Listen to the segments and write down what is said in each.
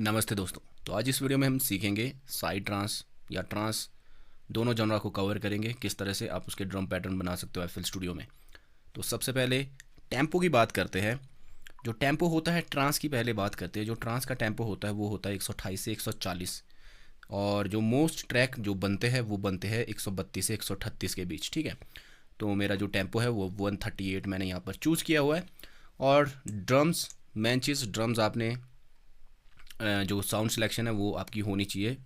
नमस्ते दोस्तों। तो आज इस वीडियो में हम सीखेंगे साइड ट्रांस या ट्रांस दोनों जॉनरा को कवर करेंगे, किस तरह से आप उसके ड्रम पैटर्न बना सकते हो एफएल स्टूडियो में। तो सबसे पहले टेम्पो की बात करते हैं। जो टेम्पो होता है ट्रांस की पहले बात करते हैं। जो ट्रांस का टेम्पो होता है वो होता है 128 से 140, और जो मोस्ट ट्रैक जो बनते हैं वो बनते हैं 132 से 138 के बीच। ठीक है, तो मेरा जो टेम्पो है वो 138 मैंने यहाँ पर चूज़ किया हुआ है। और ड्रम्स, मेन चीज़ ड्रम्स आपने जो साउंड सिलेक्शन है वो आपकी होनी चाहिए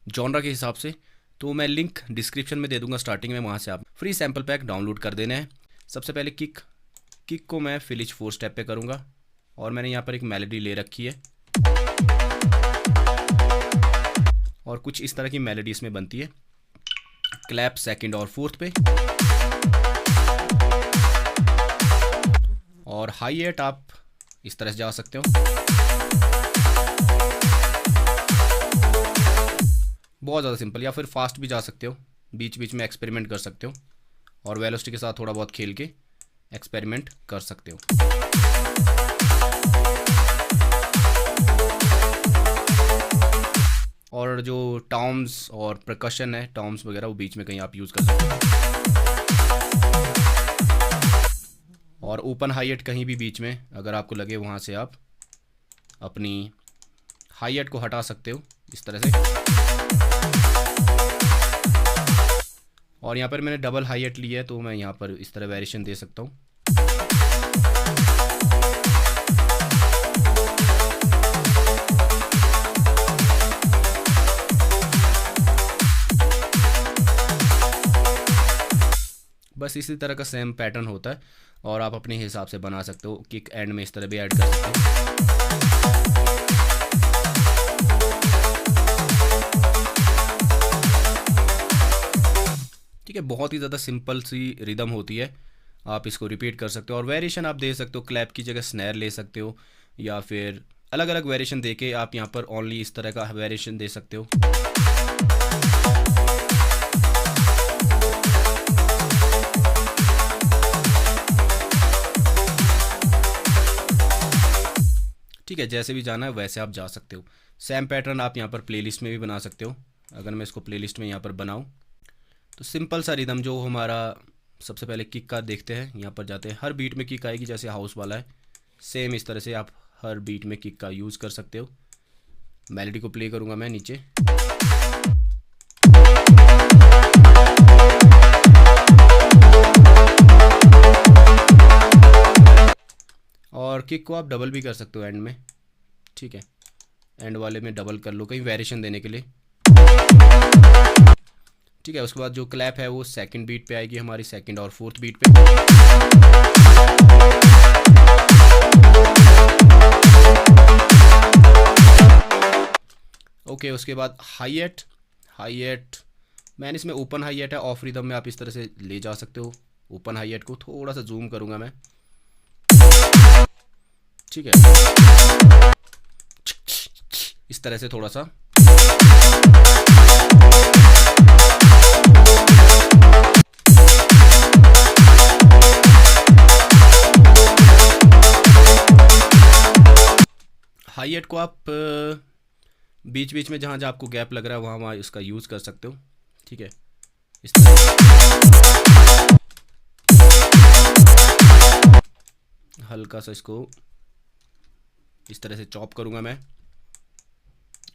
जॉनरा के हिसाब से। तो मैं लिंक डिस्क्रिप्शन में दे दूंगा स्टार्टिंग में, वहाँ से आप फ्री सैम्पल पैक डाउनलोड कर देना है। सबसे पहले किक को मैं फिलिच 4 स्टेप पे करूँगा, और मैंने यहाँ पर एक मेलोडी ले रखी है और कुछ इस तरह की मेलोडी इसमें बनती है। क्लैप सेकंड और फोर्थ पे, और हाई एट आप इस तरह से जा सकते हो। बहुत ज़्यादा सिंपल, या फिर फास्ट भी जा सकते हो, बीच बीच में एक्सपेरिमेंट कर सकते हो, और वेलोसिटी के साथ थोड़ा बहुत खेल के एक्सपेरिमेंट कर सकते हो। और जो टॉम्स और परकशन है, टॉम्स वगैरह, वो बीच में कहीं आप यूज़ कर सकते हो। और ओपन हाई एट कहीं भी बीच में अगर आपको लगे, वहाँ से आप अपनी हाई एट को हटा सकते हो इस तरह से। और यहाँ पर मैंने डबल हाई एट लिया है, तो मैं यहाँ पर इस तरह वेरिएशन दे सकता हूँ। बस इसी तरह का सेम पैटर्न होता है, और आप अपने हिसाब से बना सकते हो। किक एंड में इस तरह भी ऐड कर सकते हो। ठीक है, बहुत ही ज़्यादा सिंपल सी रिदम होती है, आप इसको रिपीट कर सकते हो। और वेरिएशन आप दे सकते हो, क्लैप की जगह स्नैर ले सकते हो, या फिर अलग अलग वेरिएशन देके आप यहाँ पर ओनली इस तरह का वेरिएशन दे सकते हो। ठीक है, जैसे भी जाना है वैसे आप जा सकते हो। सेम पैटर्न आप यहाँ पर प्लेलिस्ट में भी बना सकते हो। अगर मैं इसको प्लेलिस्ट में यहाँ पर बनाऊँ, तो सिंपल सा रिदम जो हमारा, सबसे पहले किक का देखते हैं। यहाँ पर जाते हैं, हर बीट में किक आएगी, जैसे हाउस वाला है सेम इस तरह से आप हर बीट में किक का यूज़ कर सकते हो। मेलोडी को प्ले करूँगा मैं नीचे, और किक को आप डबल भी कर सकते हो एंड में। ठीक है, एंड वाले में डबल कर लो कहीं वेरिएशन देने के लिए। ठीक है, उसके बाद जो क्लैप है वो सेकंड बीट पे आएगी हमारी, सेकंड और फोर्थ बीट पे। ओके, उसके बाद हाई एट मैंने इसमें ओपन हाई एट है, ऑफ रिदम में आप इस तरह से ले जा सकते हो। ओपन हाई एट को थोड़ा सा जूम करूंगा मैं। ठीक है, इस तरह से थोड़ा सा। हाई एट को आप बीच बीच में जहाँ जहाँ आपको गैप लग रहा है वहाँ वहाँ इसका यूज़ कर सकते हो। ठीक है, इस तरह हल्का सा इसको इस तरह से चॉप करूँगा मैं,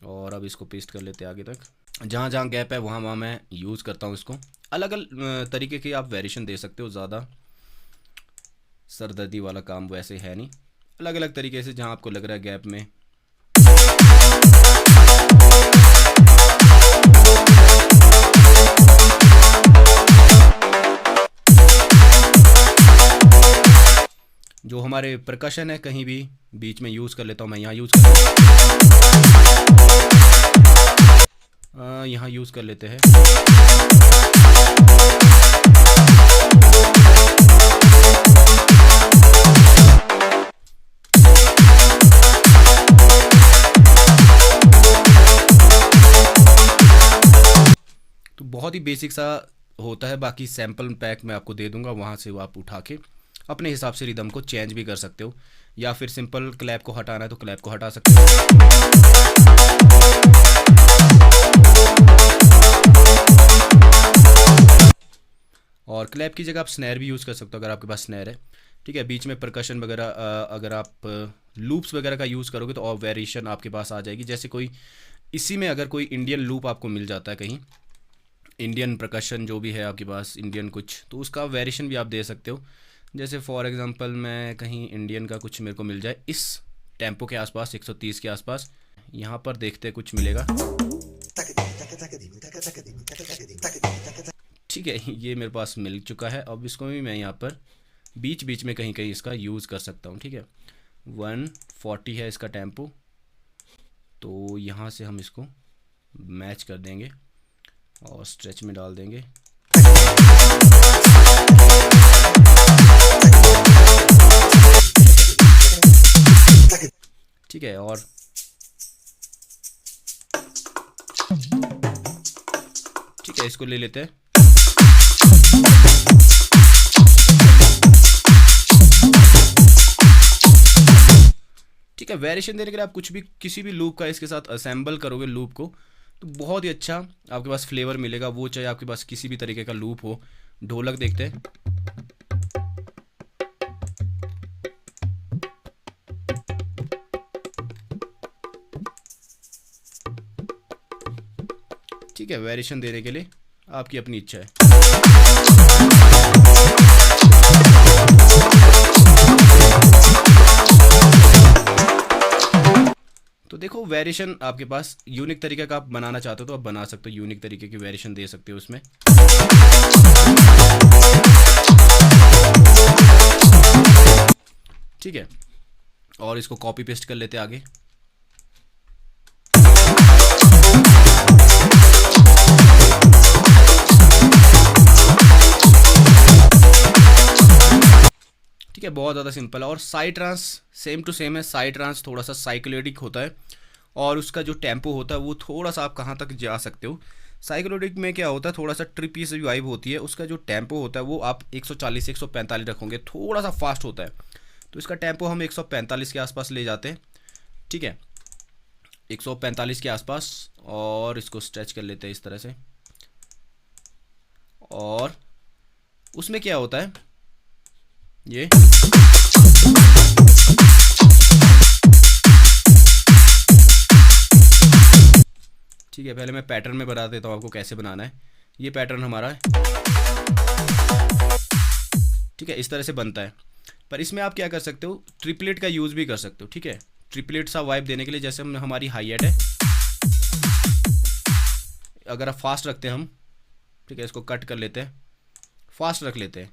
और अब इसको पेस्ट कर लेते हैं आगे तक। जहाँ जहाँ गैप है वहाँ वहाँ मैं यूज़ करता हूँ इसको। अलग अलग तरीके के आप वेरिएशन दे सकते हो, ज़्यादा सरदर्दी वाला काम वैसे है नहीं। अलग अलग तरीके से जहाँ आपको लग रहा है गैप में। जो हमारे परकशन है कहीं भी बीच में यूज़ कर लेता हूँ मैं, यहाँ यूज़ कर यहाँ यूज़ कर लेते हैं। तो बहुत ही बेसिक सा होता है, बाकी सैम्पल पैक मैं आपको दे दूंगा, वहाँ से वो आप उठा के अपने हिसाब से रिदम को चेंज भी कर सकते हो। या फिर सिंपल क्लैप को हटाना है तो क्लैप को हटा सकते हो। और क्लैप की जगह आप स्नैर भी यूज़ कर सकते हो अगर आपके पास स्नैर है, ठीक है। बीच में परकशन वगैरह अगर आप लूप्स वगैरह का यूज़ करोगे तो और वेरिएशन आपके पास आ जाएगी। जैसे कोई इसी में अगर कोई इंडियन लूप आपको मिल जाता है कहीं, इंडियन परकशन जो भी है आपके पास इंडियन कुछ, तो उसका वेरिएशन भी आप दे सकते हो। जैसे फॉर एग्जांपल मैं कहीं इंडियन का कुछ मेरे को मिल जाए इस टेम्पो के आसपास 130 के आसपास, यहाँ पर देखते कुछ मिलेगा, ठीक है। ये मेरे पास मिल चुका है। अब इसको भी मैं यहाँ पर बीच बीच में कहीं कहीं इसका यूज़ कर सकता हूँ, ठीक है। 140 है इसका टेम्पो, तो यहाँ से हम इसको मैच कर देंगे और स्ट्रेच में डाल देंगे। ठीक है, और ठीक है इसको ले लेते हैं। ठीक है, वेरिएशन देने के लिए आप कुछ भी किसी भी लूप का इसके साथ असेंबल करोगे लूप को, तो बहुत ही अच्छा आपके पास फ्लेवर मिलेगा। वो चाहे आपके पास किसी भी तरीके का लूप हो। ढोलक देखते हैं। ठीक है, वेरिएशन देने के लिए आपकी अपनी इच्छा है। तो देखो वेरिएशन आपके पास यूनिक तरीके का आप बनाना चाहते हो तो आप बना सकते हो, यूनिक तरीके की वेरिएशन दे सकते हो उसमें। ठीक है, और इसको कॉपी पेस्ट कर लेते हैं आगे। ठीक है, बहुत ज़्यादा सिंपल है। और side trans same to same है। साइड ट्रांस थोड़ा सा साइक्लोडिक होता है और उसका जो टेम्पो होता है वो थोड़ा सा आप कहाँ तक जा सकते हो। साइक्लोडिक में क्या होता है, थोड़ा सा ट्रिपी से वाइब होती है। उसका जो टेम्पो होता है वो आप 140 से 145 रखोगे, थोड़ा सा फास्ट होता है। तो इसका टेम्पो हम 145 के आसपास ले जाते हैं। ठीक है, 145 के आसपास, और इसको स्ट्रेच कर लेते हैं इस तरह से। और उसमें क्या होता है, ये ठीक है, पहले मैं पैटर्न में बता देता हूँ आपको कैसे बनाना है। ये पैटर्न हमारा है, ठीक है, इस तरह से बनता है। पर इसमें आप क्या कर सकते हो, ट्रिपलेट का यूज़ भी कर सकते हो। ठीक है, ट्रिपलेट सा वाइब देने के लिए, जैसे हम हमारी हाई एट है, अगर आप फास्ट रखते हैं हम, ठीक है, इसको कट कर लेते हैं, फास्ट रख लेते हैं।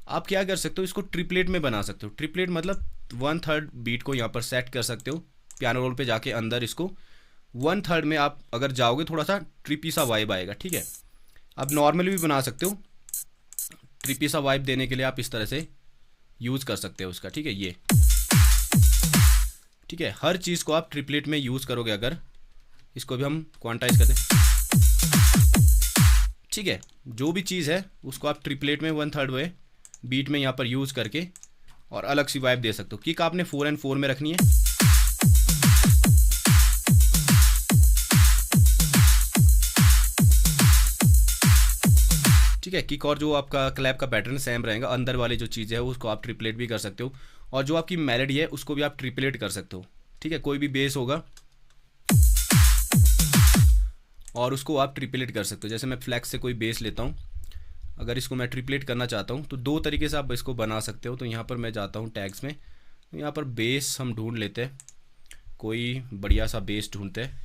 आप क्या कर सकते हो, इसको ट्रिपलेट में बना सकते हो। ट्रिपलेट मतलब 1/3 बीट को यहाँ पर सेट कर सकते हो। पियानो रोल पे जाके अंदर इसको 1/3 में आप अगर जाओगे थोड़ा सा ट्रिपी सा वाइब आएगा। ठीक है, आप नॉर्मल भी बना सकते हो। ट्रिपी सा वाइब देने के लिए आप इस तरह से यूज़ कर सकते हो उसका। ठीक है, ये ठीक है, हर चीज़ को आप ट्रिपलेट में यूज़ करोगे अगर। इसको भी हम क्वांटाइज कर दें। ठीक है, जो भी चीज़ है उसको आप ट्रिपलेट में 1/3 वे बीट में यहाँ पर यूज़ करके और अलग सी वाइब दे सकते हो। किक आपने 4/4 में रखनी है। ठीक है, किक और जो आपका क्लैप का पैटर्न सेम रहेगा। अंदर वाली जो चीज़ है उसको आप ट्रिपलेट भी कर सकते हो, और जो आपकी मेलोडी है उसको भी आप ट्रिपलेट कर सकते हो। ठीक है, कोई भी बेस होगा और उसको आप ट्रिपलेट कर सकते हो। जैसे मैं फ्लैक्स से कोई बेस लेता हूँ, अगर इसको मैं ट्रिपलेट करना चाहता हूँ तो दो तरीके से आप इसको बना सकते हो। तो यहाँ पर मैं जाता हूँ टैग्स में, तो यहाँ पर बेस हम ढूंढ लेते हैं, कोई बढ़िया सा बेस ढूंढते हैं।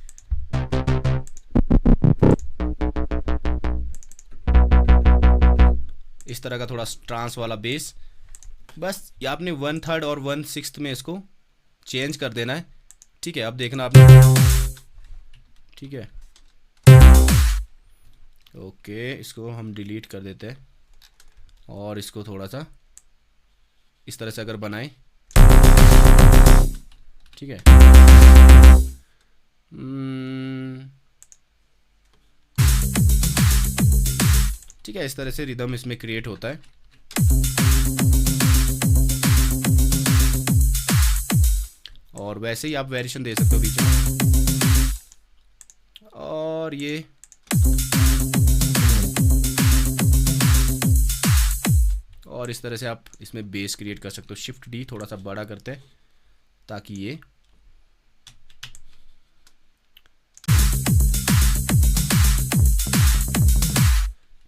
इस तरह का थोड़ा ट्रांस वाला बेस, बस ये आपने 1/3 और 1/6 में इसको चेंज कर देना है। ठीक है, अब देखना आपने। ठीक है, ओके, इसको हम डिलीट कर देते हैं और इसको थोड़ा सा इस तरह से अगर बनाएं। ठीक है, ठीक है, इस तरह से रिदम इसमें क्रिएट होता है। और वैसे ही आप वेरिएशन दे सकते हो बीच में। और ये और इस तरह से आप इसमें बेस क्रिएट कर सकते हो। शिफ्ट डी थोड़ा सा बड़ा करते हैं ताकि ये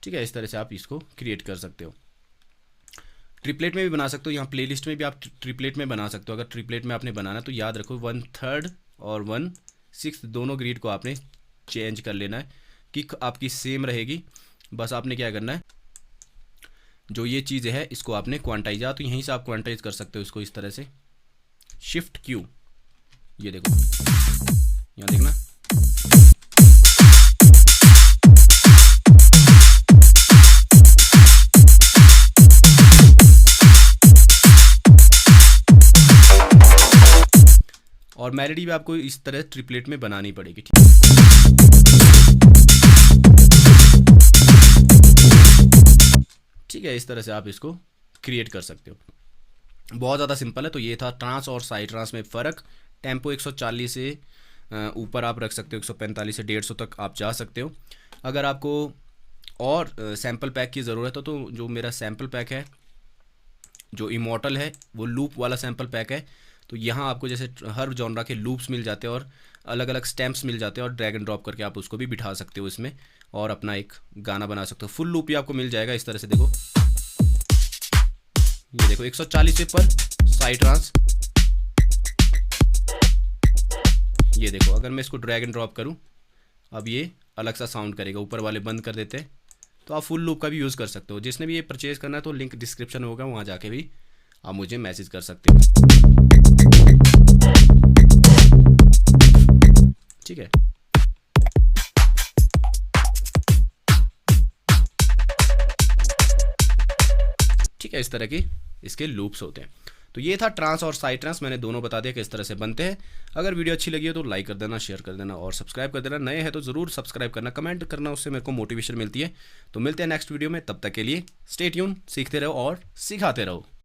ठीक है, इस तरह से आप इसको क्रिएट कर सकते हो। ट्रिपलेट में भी बना सकते हो, यहाँ प्लेलिस्ट में भी आप ट्रिपलेट में बना सकते हो। अगर ट्रिपलेट में आपने बनाना तो याद रखो 1/3 और 1/6 दोनों ग्रिड को आपने चेंज कर लेना है कि आपकी सेम रहेगी। बस आपने क्या करना है, जो ये चीज़ है इसको आपने क्वांटाइज, तो यहीं से आप क्वांटाइज कर सकते हो इसको इस तरह से। शिफ्ट क्यू, ये देखो यहाँ देखना, और मेलोडी भी आपको इस तरह ट्रिपलेट में बनानी पड़ेगी। ठीक है, इस तरह से आप इसको क्रिएट कर सकते हो। बहुत ज़्यादा सिंपल है। तो ये था ट्रांस और साइड ट्रांस में फ़र्क। टेम्पो 140 से ऊपर आप रख सकते हो, 145 से 150 तक आप जा सकते हो। अगर आपको और सैम्पल पैक की ज़रूरत है तो जो मेरा सैम्पल पैक है जो इमॉर्टल है वो लूप वाला सैम्पल पैक है। तो यहाँ आपको जैसे हर जॉनरा के लूप्स मिल जाते हैं और अलग अलग स्टैम्प्स मिल जाते हैं, और ड्रैग एंड ड्रॉप करके आप उसको भी बिठा सकते हो इसमें और अपना एक गाना बना सकते हो। फुल लूप भी आपको मिल जाएगा इस तरह से। देखो ये देखो 140 पे पर साइड ट्रांस, ये देखो अगर मैं इसको ड्रैग एंड ड्रॉप करूँ अब ये अलग सा साउंड करेगा। ऊपर वाले बंद कर देते हैं। तो आप फुल लूप का भी यूज़ कर सकते हो। जिसने भी ये परचेज़ करना है तो लिंक डिस्क्रिप्शन में होगा, वहाँ जाके भी आप मुझे मैसेज कर सकते हो। ठीक है, ठीक है, इस तरह की इसके लूप्स होते हैं। तो ये था ट्रांस और साइड ट्रांस, मैंने दोनों बता दिया किस तरह से बनते हैं। अगर वीडियो अच्छी लगी हो तो लाइक कर देना, शेयर कर देना और सब्सक्राइब कर देना। नए हैं तो ज़रूर सब्सक्राइब करना, कमेंट करना, उससे मेरे को मोटिवेशन मिलती है। तो मिलते हैं नेक्स्ट वीडियो में, तब तक के लिए स्टे ट्यून, सीखते रहो और सिखाते रहो।